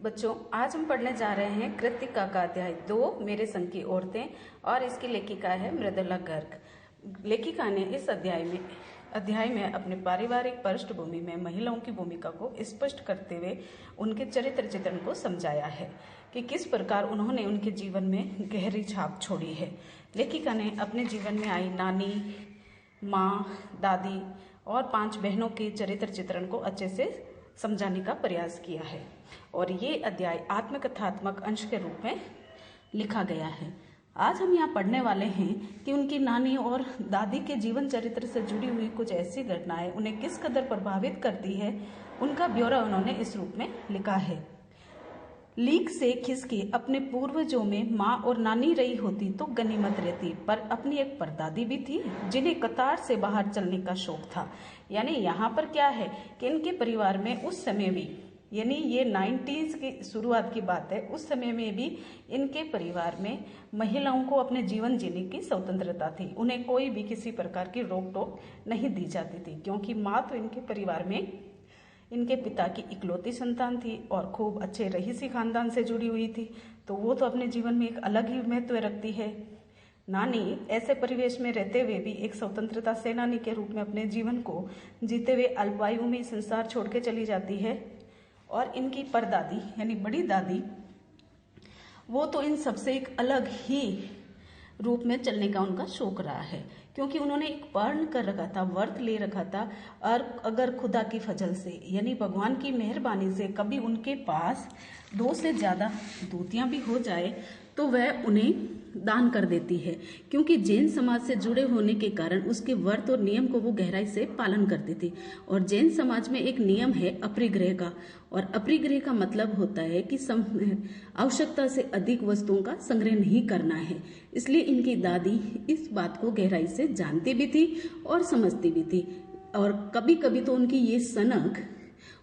बच्चों, आज हम पढ़ने जा रहे हैं कृतिका का अध्याय 2 मेरे संग की औरतें और इसकी लेखिका है मृदुला गर्ग। लेखिका ने इस अध्याय में अपने पारिवारिक पृष्ठभूमि में महिलाओं की भूमिका को स्पष्ट करते हुए उनके चरित्र चित्रण को समझाया है कि किस प्रकार उन्होंने उनके जीवन में गहरी छाप छोड़ी है। लेखिका ने अपने जीवन में आई नानी, माँ, दादी और 5 बहनों के चरित्र चित्रण को अच्छे से समझाने का प्रयास किया है और ये अध्याय आत्मकथात्मक अंश के रूप में लिखा गया है। आज हम यहाँ पढ़ने वाले हैं कि उनकी नानी और दादी के जीवन चरित्र से जुड़ी हुई कुछ ऐसी घटनाएं उन्हें किस कदर प्रभावित करती है, उनका ब्यौरा उन्होंने इस रूप में लिखा है। लीक से खिसकी अपने पूर्वजों में माँ और नानी रही होती तो गनीमत रहती, पर अपनी एक परदादी भी थी जिन्हें कतार से बाहर चलने का शौक था। यानी यहाँ पर क्या है कि इनके परिवार में उस समय भी, यानी ये 90s की शुरुआत की बात है, उस समय में भी इनके परिवार में महिलाओं को अपने जीवन जीने की स्वतंत्रता थी। उन्हें कोई भी किसी प्रकार की रोक टोक नहीं दी जाती थी, क्योंकि माँ तो इनके परिवार में इनके पिता की इकलौती संतान थी और खूब अच्छे रईसी खानदान से जुड़ी हुई थी, तो वो तो अपने जीवन में एक अलग ही महत्व रखती है। नानी ऐसे परिवेश में रहते हुए भी एक स्वतंत्रता सेनानी के रूप में अपने जीवन को जीते हुए अल्पायु में संसार छोड़ के चली जाती है। और इनकी परदादी यानी बड़ी दादी, वो तो इन सबसे एक अलग ही रूप में चलने का उनका शौक रहा है, क्योंकि उन्होंने एक पर्ण कर रखा था, व्रत ले रखा था। और अगर खुदा की फजल से यानी भगवान की मेहरबानी से कभी उनके पास 2 से ज़्यादा दूतियां भी हो जाए तो वह उन्हें दान कर देती है, क्योंकि जैन समाज से जुड़े होने के कारण उसके व्रत और नियम को वो गहराई से पालन करती थी। और जैन समाज में एक नियम है अपरिग्रह का, और अपरिग्रह का मतलब होता है कि आवश्यकता से अधिक वस्तुओं का संग्रह नहीं करना है। इसलिए इनकी दादी इस बात को गहराई से जानती भी थी और समझती भी थी, और कभी कभी तो उनकी ये सनक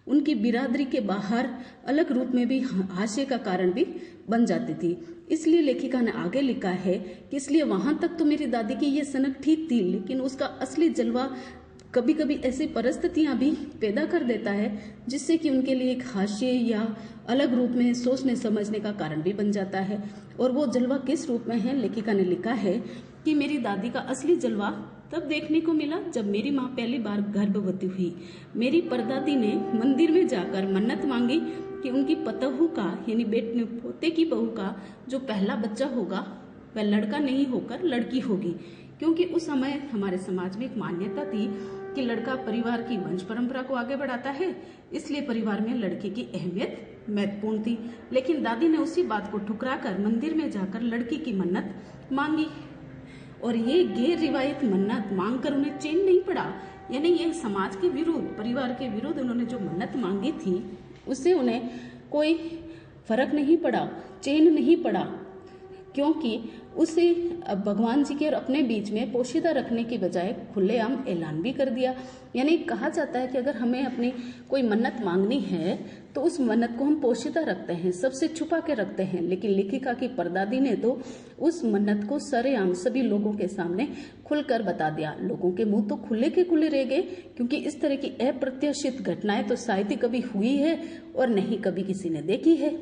उनकी बिरादरी के बाहर अलग रूप में भी हास्य का कारण भी बन जाती थी। इसलिए लेखिका ने आगे लिखा है कि इसलिए वहां तक तो मेरी दादी की ये सनक ठीक थी, लेकिन उसका असली जलवा कभी कभी ऐसी परिस्थितियां भी पैदा कर देता है जिससे कि उनके लिए एक हास्य या अलग रूप में सोचने समझने का कारण भी बन जाता है। और वो जलवा किस रूप में है, लेखिका ने लिखा है कि मेरी दादी का असली जलवा तब देखने को मिला जब मेरी माँ पहली बार गर्भवती हुई। मेरी परदादी ने मंदिर में जाकर मन्नत मांगी कि उनकी पतोहू का यानी बेटे पोते की बहू का जो पहला बच्चा होगा वह लड़का नहीं होकर लड़की होगी, क्योंकि उस समय हमारे समाज में एक मान्यता थी कि लड़का परिवार की वंश परंपरा को आगे बढ़ाता है, इसलिए परिवार में लड़के की अहमियत महत्वपूर्ण थी। लेकिन दादी ने उसी बात को ठुकराकर मंदिर में जाकर लड़की की मन्नत मांगी, और ये गैर रिवायत मन्नत मांगकर उन्हें चैन नहीं पड़ा। यानी ये समाज के विरुद्ध, परिवार के विरुद्ध उन्होंने जो मन्नत मांगी थी उससे उन्हें कोई फर्क नहीं पड़ा, चैन नहीं पड़ा, क्योंकि उसे अब भगवान जी के और अपने बीच में पोशीदा रखने की बजाय खुलेआम ऐलान भी कर दिया। यानी कहा जाता है कि अगर हमें अपनी कोई मन्नत मांगनी है तो उस मन्नत को हम पोशीदा रखते हैं, सबसे छुपा के रखते हैं। लेकिन लेखिका की परदादी ने तो उस मन्नत को सरेआम सभी लोगों के सामने खुलकर बता दिया। लोगों के मुंह तो खुले के खुले रह गए, क्योंकि इस तरह की अप्रत्याशित घटनाएं तो शायद ही कभी हुई है और नहीं कभी किसी ने देखी है।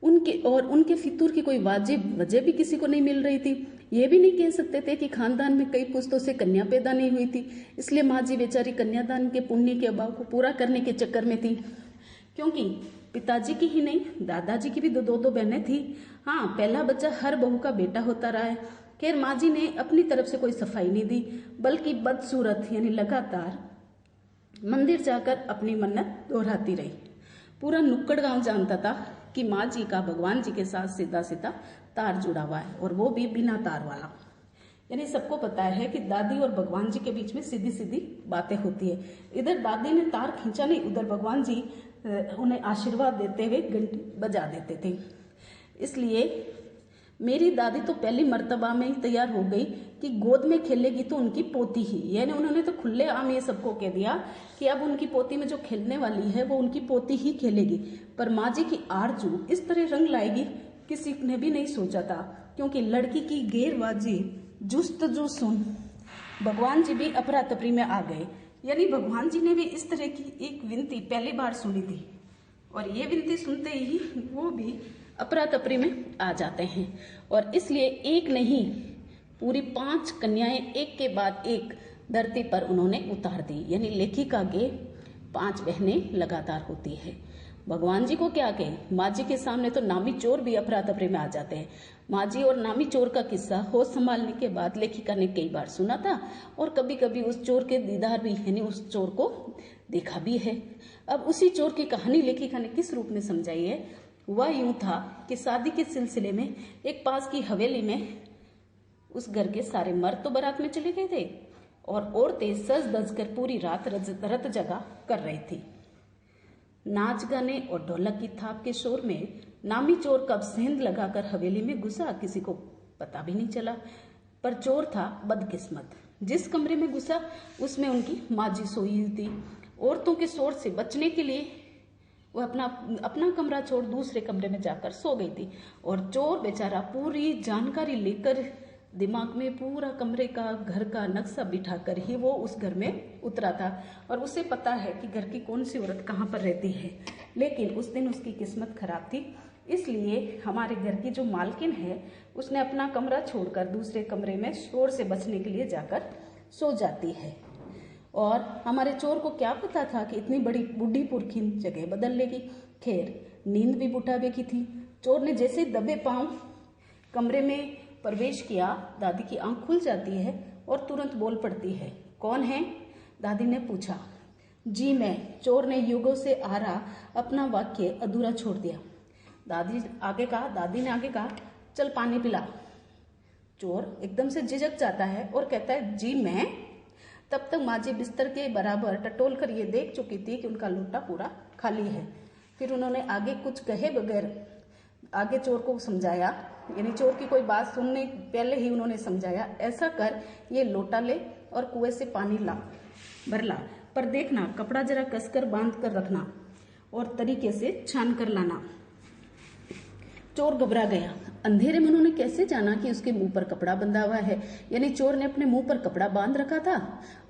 उनके फितूर की कोई वाजिब वजह भी किसी को नहीं मिल रही थी। ये भी नहीं कह सकते थे कि खानदान में कई पुश्तों से कन्या पैदा नहीं हुई थी, इसलिए माँ जी बेचारी कन्यादान के पुण्य के अभाव को पूरा करने के चक्कर में थी, क्योंकि पिताजी की ही नहीं दादाजी की भी दो बहनें थी। हाँ, पहला बच्चा हर बहू का बेटा होता रहा है। खैर, माँ जी ने अपनी तरफ से कोई सफाई नहीं दी, बल्कि बदसूरत यानी लगातार मंदिर जाकर अपनी मन्नत दोहराती रही। पूरा नुक्कड़ गांव जानता था कि माँ जी का भगवान जी के साथ सीधा सीधा तार जुड़ा हुआ है, और वो भी बिना तार वाला। यानी सबको पता है कि दादी और भगवान जी के बीच में सीधी सीधी बातें होती है। इधर दादी ने तार खींचा नहीं, उधर भगवान जी उन्हें आशीर्वाद देते हुए घंटी बजा देते थे। इसलिए मेरी दादी तो पहली मर्तबा में ही तैयार हो गई कि गोद में खेलेगी तो उनकी पोती ही। यानी उन्होंने तो खुले आम ये सबको कह दिया कि अब उनकी पोती में जो खेलने वाली है वो उनकी पोती ही खेलेगी। पर माँ जी की आरजू इस तरह रंग लाएगी किसी ने भी नहीं सोचा था, क्योंकि लड़की की गैरवाजी जुस्तजू सुन भगवान जी भी अफरा तफरी में आ गए। यानी भगवान जी ने भी इस तरह की एक विनती पहली बार सुनी थी, और ये विनती सुनते ही वो भी अफरा तफरी में आ जाते हैं और इसलिए एक नहीं पूरी 5 कन्याएं एक के बाद एक धरती पर उन्होंने उतार दी। यानी लेखिका के 5 बहनें लगातार होती है। भगवान जी को क्या कहें, माँ जी के सामने तो नामी चोर भी अफरा तफरी में आ जाते हैं। माँ जी और नामी चोर का किस्सा होश संभालने के बाद लेखिका ने कई बार सुना था और कभी कभी उस चोर के दीदार भी यानी उस चोर को देखा भी है। अब उसी चोर की कहानी लेखिका ने किस रूप में समझाई है। वह यूं था कि शादी के सिलसिले में एक पास की हवेली में उस घर के सारे मर्द तो बारात में चले गए थे और औरतें सज धज कर पूरी रात रत जगा कर रही थी। नाच गाने और ढोलक की थाप के शोर में नामी चोर कब सेंध लगाकर हवेली में घुसा किसी को पता भी नहीं चला। पर चोर था बदकिस्मत। जिस कमरे में घुसा उसमें उनकी माँ जी सोई हुई थी। औरतों के शोर से बचने के लिए वह अपना कमरा छोड़ दूसरे कमरे में जाकर सो गई थी और चोर बेचारा पूरी जानकारी लेकर दिमाग में पूरा कमरे का घर का नक्शा बिठाकर ही वो उस घर में उतरा था और उसे पता है कि घर की कौन सी औरत कहाँ पर रहती है। लेकिन उस दिन उसकी किस्मत खराब थी, इसलिए हमारे घर की जो मालकिन है उसने अपना कमरा छोड़कर दूसरे कमरे में शोर से बचने के लिए जाकर सो जाती है। और हमारे चोर को क्या पता था कि इतनी बड़ी बूढ़ी पुरखी जगह बदल लेगी। खैर नींद भी बुढ़ावे की थी। चोर ने जैसे दबे पांव कमरे में प्रवेश किया, दादी की आंख खुल जाती है और तुरंत बोल पड़ती है, कौन है? दादी ने पूछा। जी मैं। चोर ने युगों से आ रहा अपना वाक्य अधूरा छोड़ दिया। दादी ने आगे कहा, चल पानी पिला। चोर एकदम से झिझक जाता है और कहता है, जी मैं। तब तक माँ जी बिस्तर के बराबर टटोल कर ये देख चुकी थी कि उनका लोटा पूरा खाली है। फिर उन्होंने आगे कुछ कहे बगैर आगे चोर को समझाया, यानी चोर की कोई बात सुनने पहले ही उन्होंने समझाया, ऐसा कर ये लोटा ले और कुएं से पानी भर ला, पर देखना कपड़ा जरा कसकर बांध कर रखना और तरीके से छान कर लाना। चोर घबरा गया। अंधेरे में उन्होंने कैसे जाना कि उसके मुंह पर कपड़ा बंधा हुआ है। यानी चोर ने अपने मुंह पर कपड़ा बांध रखा था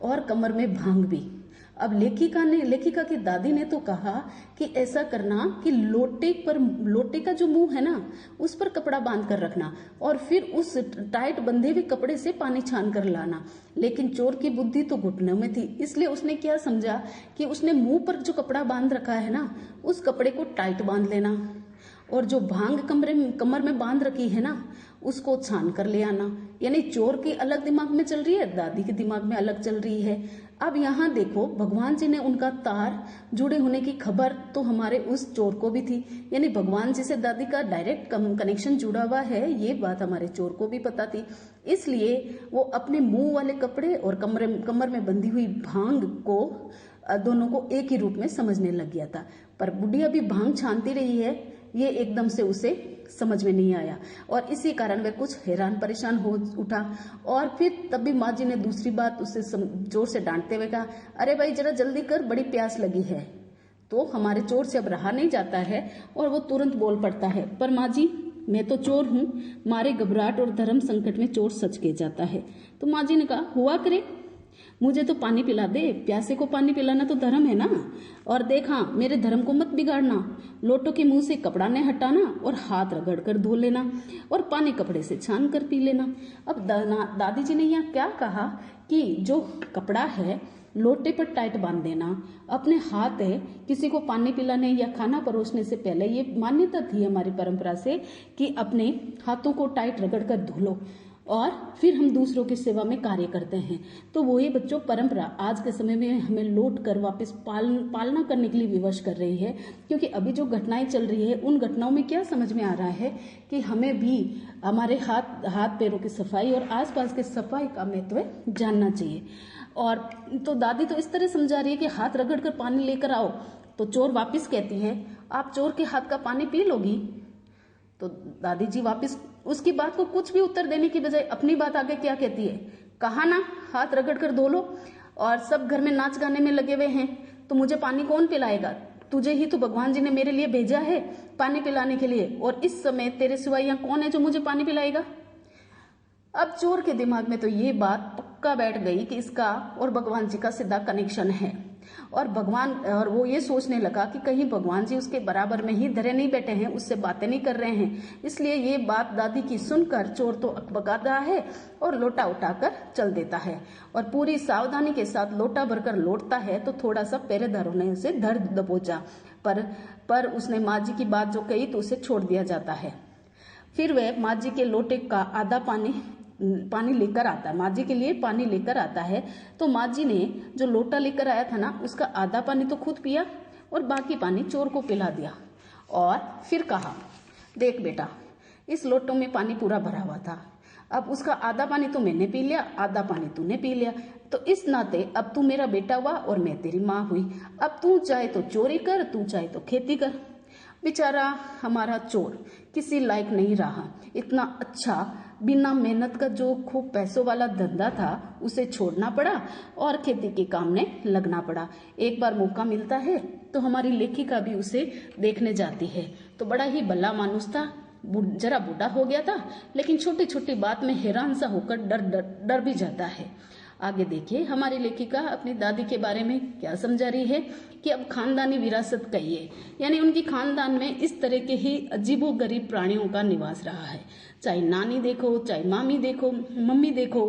और कमर में भांग भी। अब लेखिका की दादी ने तो कहा कि ऐसा करना कि लोटे का जो मुंह है ना उस पर कपड़ा बांध कर रखना और फिर उस टाइट बंधे हुए कपड़े से पानी छान कर लाना। लेकिन चोर की बुद्धि तो घुटनों में थी, इसलिए उसने क्या समझा कि उसने मुंह पर जो कपड़ा बांध रखा है ना उस कपड़े को टाइट बांध लेना और जो भांग कमर में बांध रखी है ना उसको छान कर ले आना। यानी चोर की अलग दिमाग में चल रही है, दादी के दिमाग में अलग चल रही है। अब यहाँ देखो भगवान जी ने उनका तार जुड़े होने की खबर तो हमारे उस चोर को भी थी। यानी भगवान जी से दादी का डायरेक्ट कनेक्शन जुड़ा हुआ है, ये बात हमारे चोर को भी पता थी। इसलिए वो अपने मुंह वाले कपड़े और कमर में बंधी हुई भांग को दोनों को एक ही रूप में समझने लग गया था। पर बुढ़िया भी भांग छानती रही है, ये एकदम से उसे समझ में नहीं आया और इसी कारण वह कुछ हैरान परेशान हो उठा। और फिर तभी माँ जी ने दूसरी बात उसे जोर से डांटते हुए कहा, अरे भाई जरा जल्दी कर, बड़ी प्यास लगी है। तो हमारे चोर से अब रहा नहीं जाता है और वो तुरंत बोल पड़ता है, पर माँ जी मैं तो चोर हूँ, मारे घबराहट और धर्म संकट में चोर सच कह जाता है। तो माँ जी ने कहा, हुआ करे, मुझे तो पानी पिला दे, प्यासे को पानी पिलाना तो धर्म है ना। और देख हाँ मेरे धर्म को मत बिगाड़ना, लोटो के मुंह से कपड़ा ने हटाना और हाथ रगड़ कर धो लेना और पानी कपड़े से छान कर पी लेना। अब दादी जी ने यहाँ क्या कहा कि जो कपड़ा है लोटे पर टाइट बांध देना, अपने हाथ है किसी को पानी पिलाने या खाना परोसने से पहले ये मान्यता थी हमारी परंपरा से कि अपने हाथों को टाइट रगड़ कर धो लो और फिर हम दूसरों की सेवा में कार्य करते हैं। तो वो ये बच्चों परंपरा आज के समय में हमें लौट कर वापस पालना करने के लिए विवश कर रही है, क्योंकि अभी जो घटनाएं चल रही है उन घटनाओं में क्या समझ में आ रहा है कि हमें भी हमारे हाथ पैरों की सफाई और आसपास की सफाई का महत्व जानना चाहिए। और तो दादी तो इस तरह समझा रही है कि हाथ रगड़ कर पानी लेकर आओ। तो चोर वापिस कहती है, आप चोर के हाथ का पानी पी लोगी? तो दादी जी वापस उसकी बात को कुछ भी उत्तर देने की बजाय अपनी बात आगे क्या कहती है, कहा ना हाथ रगड़ कर धो लो और सब घर में नाच गाने में लगे हुए हैं तो मुझे पानी कौन पिलाएगा? तुझे ही तो भगवान जी ने मेरे लिए भेजा है पानी पिलाने के लिए, और इस समय तेरे सिवाय यहाँ कौन है जो मुझे पानी पिलाएगा? अब चोर के दिमाग में तो ये बात पक्का बैठ गई कि इसका और भगवान जी का सीधा कनेक्शन है। और वो ये सोचने लगा कि कहीं भगवान जी उसके बराबर में ही धरे नहीं बैठे हैं, उससे बातें नहीं कर रहे हैं। इसलिए ये बात दादी की सुनकर चोर तो अकबका रहा है और लोटा उठाकर चल देता है और पूरी सावधानी के साथ लोटा भरकर लौटता है। तो थोड़ा सा पहरेदारों ने उसे धर दबोचा, पर उसने माँ जी की बात जो कही तो उसे छोड़ दिया जाता है। फिर वह माँ जी के लोटे का आधा पानी लेकर आता है, माँ जी के लिए पानी लेकर आता है। तो माँ जी ने जो लोटा लेकर आया था ना, उसका आधा पानी तो खुद पिया और बाकी पानी चोर को पिला दिया। और फिर कहा, देख बेटा, इस लोटों में पानी पूरा भरा हुआ था, अब उसका आधा पानी तो मैंने पी लिया, आधा पानी तूने पी लिया, तो इस नाते अब तू मेरा बेटा हुआ और मैं तेरी माँ हुई। अब तू चाहे तो चोरी कर, तू चाहे तो खेती कर। बेचारा हमारा चोर किसी लायक नहीं रहा। इतना अच्छा बिना मेहनत का जो खूब पैसों वाला धंधा था उसे छोड़ना पड़ा और खेती के काम में लगना पड़ा। एक बार मौका मिलता है तो हमारी लेखिका भी उसे देखने जाती है। तो बड़ा ही भला मानुस था, जरा बूढ़ा हो गया था, लेकिन छोटी छोटी बात में हैरान सा होकर डर भी जाता है। आगे देखिए हमारी लेखिका अपनी दादी के बारे में क्या समझा रही है कि अब खानदानी विरासत कहिए, यानी उनकी खानदान में इस तरह के ही अजीबोगरीब प्राणियों का निवास रहा है। चाहे नानी देखो, चाहे मामी देखो, मम्मी देखो,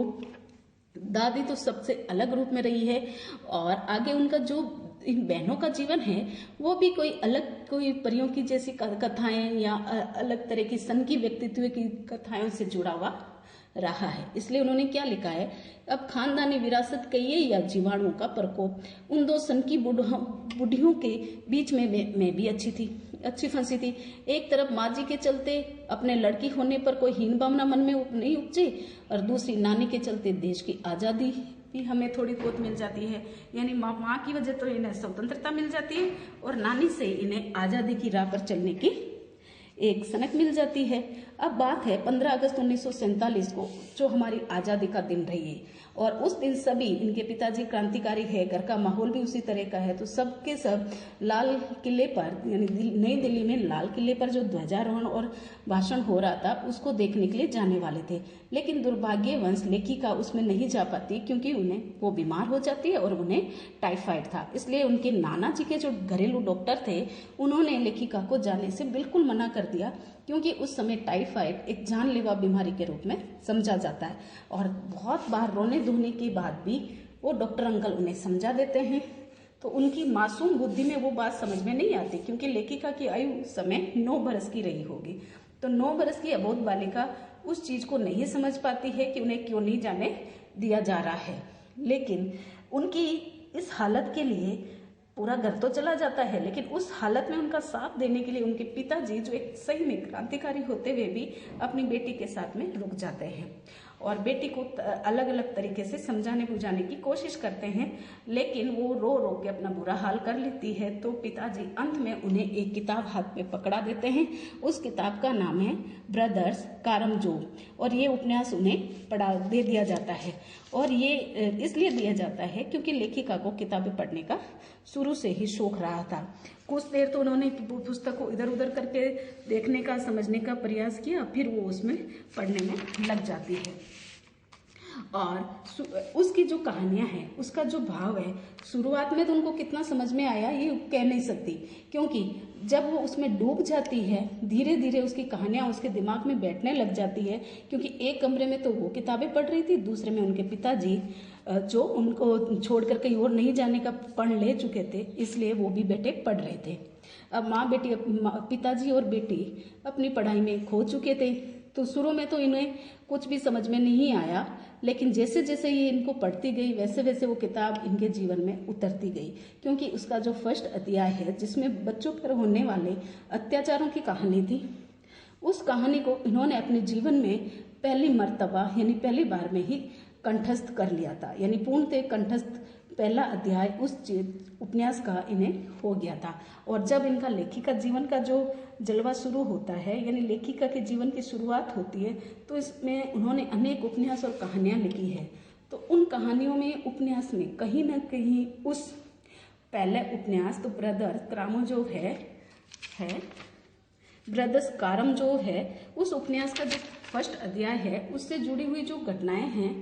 दादी तो सबसे अलग रूप में रही है। और आगे उनका जो इन बहनों का जीवन है वो भी कोई परियों की जैसी कथाएं या अलग तरह की सनकी व्यक्तित्व की कथाओं से जुड़ा हुआ रहा है। इसलिए उन्होंने क्या लिखा है, अब खानदानी विरासत कहिए या जीवाणुओं का प्रकोप, उन दो सनकी बुढ़ियों के बीच में मैं भी अच्छी फंसी थी। एक तरफ माँ जी के चलते अपने लड़की होने पर कोई हीन भावना मन में नहीं उपजी, और दूसरी नानी के चलते देश की आज़ादी भी हमें थोड़ी बहुत मिल जाती है। यानी माँ की वजह तो इन्हें स्वतंत्रता मिल जाती है और नानी से इन्हें आज़ादी की राह पर चलने की एक सनक मिल जाती है। अब बात है 15 अगस्त 1947 को, जो हमारी आज़ादी का दिन रही है। और उस दिन सभी, इनके पिताजी क्रांतिकारी है, घर का माहौल भी उसी तरह का है, तो सबके सब लाल किले पर, यानी नई दिल्ली में लाल किले पर जो ध्वजारोहण और भाषण हो रहा था उसको देखने के लिए जाने वाले थे। लेकिन दुर्भाग्यवश लेखिका उसमें नहीं जा पाती क्योंकि वो बीमार हो जाती है और उन्हें टाइफाइड था। इसलिए उनके नाना जी के जो घरेलू डॉक्टर थे उन्होंने लेखिका को जाने से बिल्कुल मना कर दिया, क्योंकि उस समय टाइफाइड एक जानलेवा बीमारी के रूप में समझा जाता है। और बहुत बार रोने धोने के बाद भी वो डॉक्टर अंकल उन्हें समझा देते हैं, तो उनकी मासूम बुद्धि में वो बात समझ में नहीं आती, क्योंकि लेखिका की आयु उस समय 9 बरस की रही होगी। तो 9 बरस की अबोध बालिका उस चीज को नहीं समझ पाती है कि उन्हें क्यों नहीं जाने दिया जा रहा है। लेकिन उनकी इस हालत के लिए पूरा घर तो चला जाता है, लेकिन उस हालत में उनका साथ देने के लिए उनके पिताजी, जो एक सही में क्रांतिकारी होते हुए भी अपनी बेटी के साथ में रुक जाते हैं और बेटी को अलग अलग तरीके से समझाने बुझाने की कोशिश करते हैं। लेकिन वो रो रो के अपना बुरा हाल कर लेती है। तो पिताजी अंत में उन्हें एक किताब हाथ में पकड़ा देते हैं। उस किताब का नाम है ब्रदर्स कारामजोव, और ये उपन्यास उन्हें दे दिया जाता है। और ये इसलिए दिया जाता है क्योंकि लेखिका को किताबें पढ़ने का शुरू से ही शौक रहा था। कुछ देर तो उन्होंने पुस्तक को इधर उधर करके देखने का, समझने का प्रयास किया, फिर वो उसमें पढ़ने में लग जाती है। और उसकी जो कहानियां हैं, उसका जो भाव है, शुरुआत में तो उनको कितना समझ में आया ये कह नहीं सकती, क्योंकि जब वो उसमें डूब जाती है धीरे धीरे उसकी कहानियां उसके दिमाग में बैठने लग जाती है। क्योंकि एक कमरे में तो वो किताबें पढ़ रही थी, दूसरे में उनके पिताजी जो उनको छोड़कर कहीं और नहीं जाने का प्रण ले चुके थे, इसलिए वो भी बैठे पढ़ रहे थे। अब पिताजी और बेटी अपनी पढ़ाई में खो चुके थे। तो शुरू में तो इन्हें कुछ भी समझ में नहीं आया, लेकिन जैसे जैसे ये इनको पढ़ती गई वैसे वैसे वो किताब इनके जीवन में उतरती गई। क्योंकि उसका जो फर्स्ट अध्याय है जिसमें बच्चों पर होने वाले अत्याचारों की कहानी थी, उस कहानी को इन्होंने अपने जीवन में पहली मर्तबा यानी पहली बार में ही कंठस्थ कर लिया था। यानी पूर्णतः कंठस्थ पहला अध्याय उस उपन्यास का इन्हें हो गया था। और जब इनका लेखिका जीवन का जो जलवा शुरू होता है, यानी लेखिका के जीवन की शुरुआत होती है, तो इसमें उन्होंने अनेक उपन्यास और कहानियां लिखी है। तो उन कहानियों में, उपन्यास में कहीं ना कहीं उस पहले उपन्यास तो ब्रदर्स कारामजोव है ब्रदर्स कारामजोव है, उस उपन्यास का जो फर्स्ट अध्याय है उससे जुड़ी हुई जो घटनाएं हैं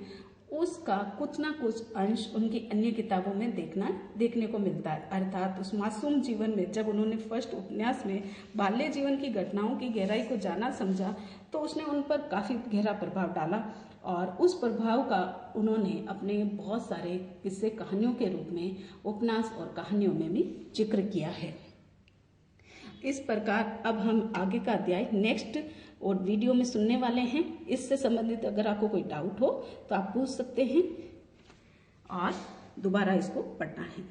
उसका कुछ ना कुछ अंश उनकी अन्य किताबों में देखने को मिलता है। अर्थात उस मासूम जीवन में जब उन्होंने फर्स्ट उपन्यास में बाल्य जीवन की घटनाओं की गहराई को जाना समझा तो उसने उन पर काफ़ी गहरा प्रभाव डाला और उस प्रभाव का उन्होंने अपने बहुत सारे किस्से कहानियों के रूप में उपन्यास और कहानियों में भी जिक्र किया है। इस प्रकार अब हम आगे का अध्याय नेक्स्ट और वीडियो में सुनने वाले हैं। इससे संबंधित अगर आपको कोई डाउट हो तो आप पूछ सकते हैं और दोबारा इसको पढ़ना है।